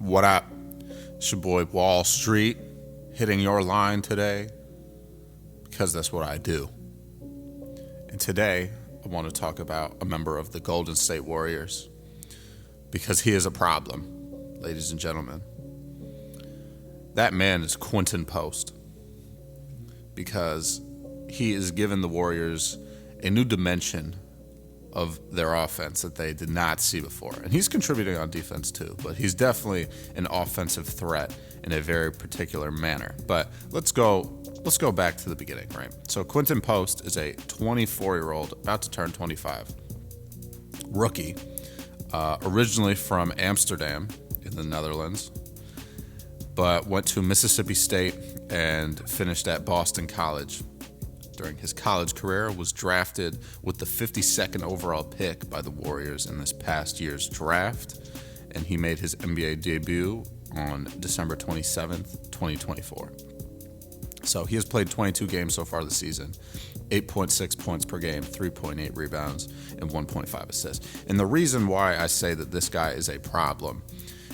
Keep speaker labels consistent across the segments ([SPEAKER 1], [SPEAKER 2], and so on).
[SPEAKER 1] What up? It's your boy Wall Street hitting your line today because that's what I do. And today I want to talk about a member of the Golden State Warriors because he is a problem, ladies and gentlemen. That man is Quinten Post because he has given the Warriors a new dimension of their offense that they did not see before. And he's contributing on defense too, but he's definitely an offensive threat in a very particular manner. But let's go back to the beginning, right? So Quinten Post is a 24-year-old, about to turn 25, rookie, originally from Amsterdam in the Netherlands, but went to Mississippi State and finished at Boston College. During his college career, was drafted with the 52nd overall pick by the Warriors in this past year's draft, and he made his NBA debut on December 27th, 2024. So he has played 22 games so far this season, 8.6 points per game, 3.8 rebounds, and 1.5 assists. And the reason why I say that this guy is a problem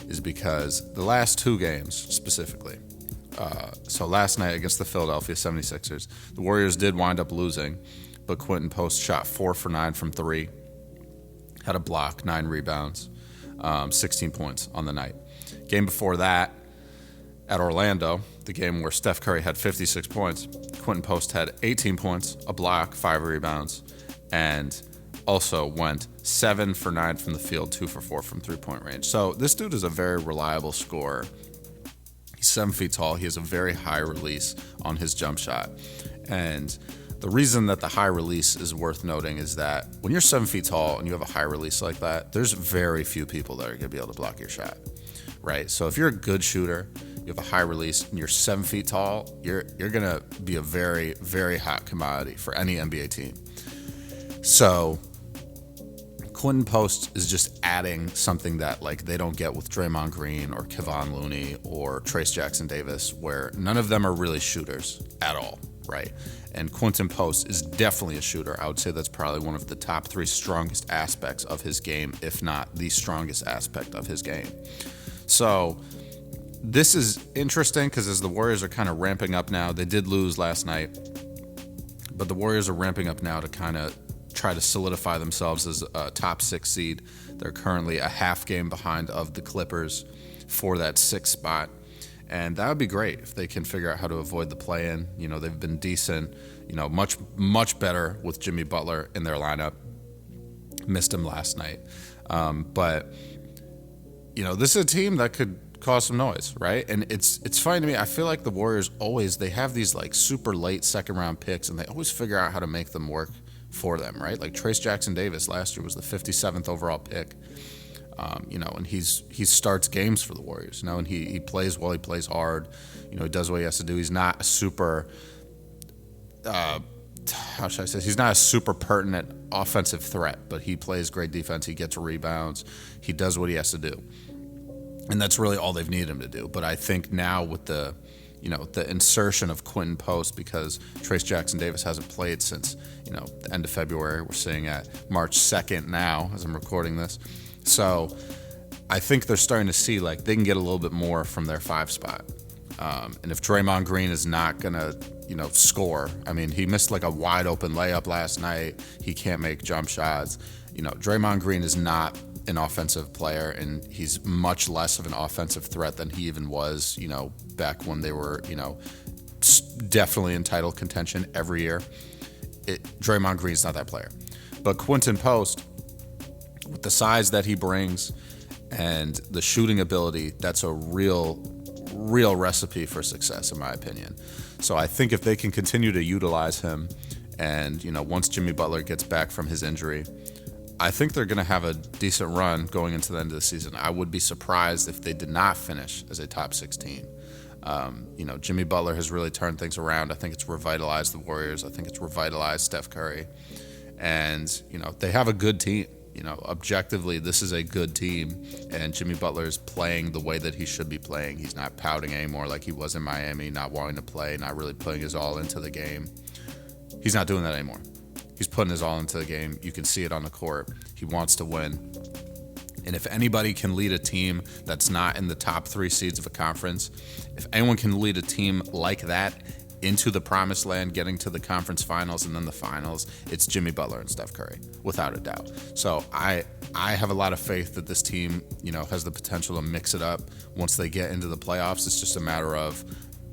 [SPEAKER 1] is because the last two games specifically, so last night against the Philadelphia 76ers, the Warriors did wind up losing, but Quinten Post shot 4 for 9 from 3, had a block, 9 rebounds, 16 points on the night. Game before that, at Orlando, the game where Steph Curry had 56 points, Quinten Post had 18 points, a block, 5 rebounds, and also went 7 for 9 from the field, 2 for 4 from three-point range. So this dude is a very reliable scorer. He's 7 feet tall. He has a very high release on his jump shot. And the reason that the high release is worth noting is that when you're 7 feet tall and you have a high release like that, there's very few people that are going to be able to block your shot, right? So if you're a good shooter, you have a high release, and you're 7 feet tall, you're going to be a very, very hot commodity for any NBA team. So Quinten Post is just adding something that like they don't get with Draymond Green or Kevon Looney or Trayce Jackson-Davis, where none of them are really shooters at all, right? And Quinten Post is definitely a shooter. I would say that's probably one of the top 3 strongest aspects of his game, if not the strongest aspect of his game. So this is interesting because as the Warriors are kind of ramping up now, they did lose last night, but the Warriors are ramping up now to kind of try to solidify themselves as a top 6 seed. They're currently a half game behind of the Clippers for that 6th spot. And that would be great if they can figure out how to avoid the play-in. You know, they've been decent, much better with Jimmy Butler in their lineup. Missed him last night. But this is a team that could cause some noise, right? And it's funny to me. I feel like the Warriors they have these like super late second round picks, and they always figure out how to make them work for them, right? Like Trayce Jackson-Davis last year was the 57th overall pick, and he starts games for the Warriors, and he plays well, he plays hard, he does what he has to do. He's not a super, he's not a super pertinent offensive threat, but he plays great defense, he gets rebounds, he does what he has to do. And that's really all they've needed him to do. But I think now with the insertion of Quinten Post, because Trayce Jackson-Davis hasn't played since, the end of February. We're sitting at March 2nd now as I'm recording this. So I think they're starting to see like they can get a little bit more from their 5 spot. And if Draymond Green is not going to, score, I mean, he missed like a wide open layup last night. He can't make jump shots. Draymond Green is not an offensive player, and he's much less of an offensive threat than he even was, back when they were, definitely in title contention every year. Draymond Green's not that player. But Quinten Post, with the size that he brings and the shooting ability, that's a real recipe for success, in my opinion. So I think if they can continue to utilize him, and, once Jimmy Butler gets back from his injury, I think they're going to have a decent run going into the end of the season. I would be surprised if they did not finish as a top 16. Jimmy Butler has really turned things around. I think it's revitalized the Warriors. I think it's revitalized Steph Curry. And, they have a good team. Objectively, this is a good team. And Jimmy Butler is playing the way that he should be playing. He's not pouting anymore like he was in Miami, not wanting to play, not really putting his all into the game. He's not doing that anymore. He's putting his all into the game. You can see it on the court. He wants to win. And if anybody can lead a team that's not in the top 3 seeds of a conference, if anyone can lead a team like that into the promised land, getting to the conference finals and then the finals, it's Jimmy Butler and Steph Curry, without a doubt. So I have a lot of faith that this team, has the potential to mix it up once they get into the playoffs. It's just a matter of,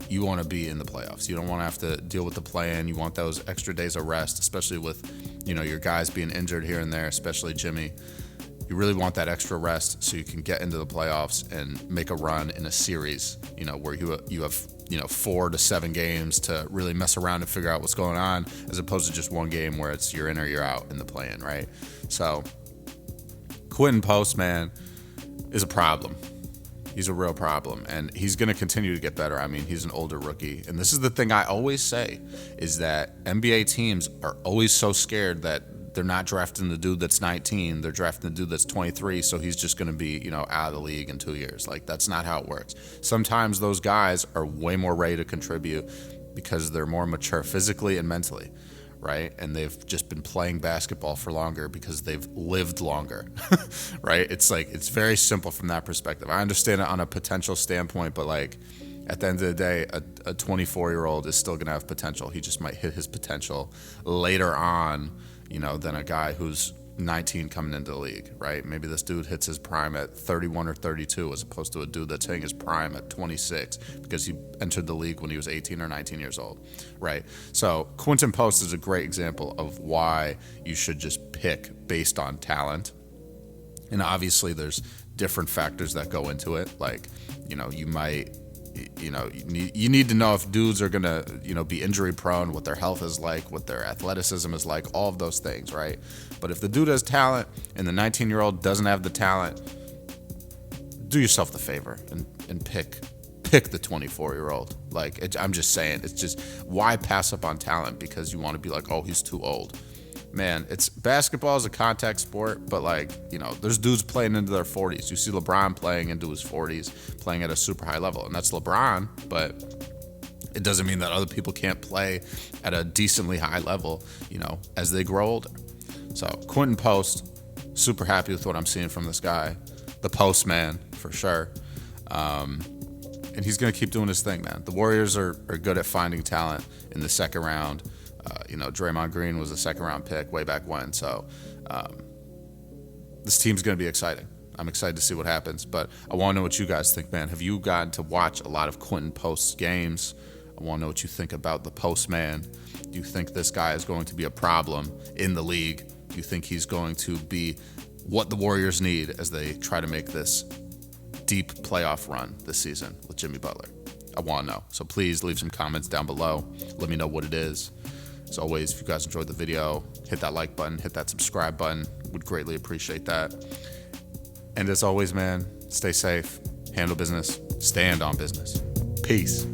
[SPEAKER 1] you want to be in the playoffs. You don't want to have to deal with the play-in. You want those extra days of rest, especially with, your guys being injured here and there, especially Jimmy. You really want that extra rest so you can get into the playoffs and make a run in a series, where you have 4 to 7 games to really mess around and figure out what's going on, as opposed to just one game where it's you're in or you're out in the play-in, right? So Quinten Post, man, is a problem. He's a real problem, and he's going to continue to get better. I mean, he's an older rookie, and this is the thing I always say, is that NBA teams are always so scared that they're not drafting the dude that's 19. They're drafting the dude that's 23, so he's just going to be, out of the league in 2 years. Like, that's not how it works. Sometimes those guys are way more ready to contribute because they're more mature physically and mentally, right? And they've just been playing basketball for longer because they've lived longer, right? It's very simple from that perspective. I understand it on a potential standpoint, but at the end of the day, a 24-year-old is still going to have potential. He just might hit his potential later on, than a guy who's 19 coming into the league, right? Maybe this dude hits his prime at 31 or 32 as opposed to a dude that's hitting his prime at 26 because he entered the league when he was 18 or 19 years old, right? So Quinten Post is a great example of why you should just pick based on talent. And obviously there's different factors that go into it. You need to know if dudes are going to, be injury prone, what their health is like, what their athleticism is like, all of those things, right? But if the dude has talent and the 19-year-old doesn't have the talent, do yourself the favor and pick the 24-year-old. I'm just saying, it's just, why pass up on talent because you want to be like, oh, he's too old? Man, basketball is a contact sport, but there's dudes playing into their 40s. You see LeBron playing into his 40s, playing at a super high level, and that's LeBron, but it doesn't mean that other people can't play at a decently high level, as they grow older. So Quinten Post, super happy with what I'm seeing from this guy, the Postman for sure, and he's going to keep doing his thing, man. The Warriors are good at finding talent in the second round. Draymond Green was a second-round pick way back when, so this team's going to be exciting. I'm excited to see what happens, but I want to know what you guys think, man. Have you gotten to watch a lot of Quinten Post's games? I want to know what you think about the Postman. Do you think this guy is going to be a problem in the league? Do you think he's going to be what the Warriors need as they try to make this deep playoff run this season with Jimmy Butler? I want to know, so please leave some comments down below. Let me know what it is. As always, if you guys enjoyed the video, hit that like button, hit that subscribe button. Would greatly appreciate that. And as always, man, stay safe, handle business, stand on business. Peace.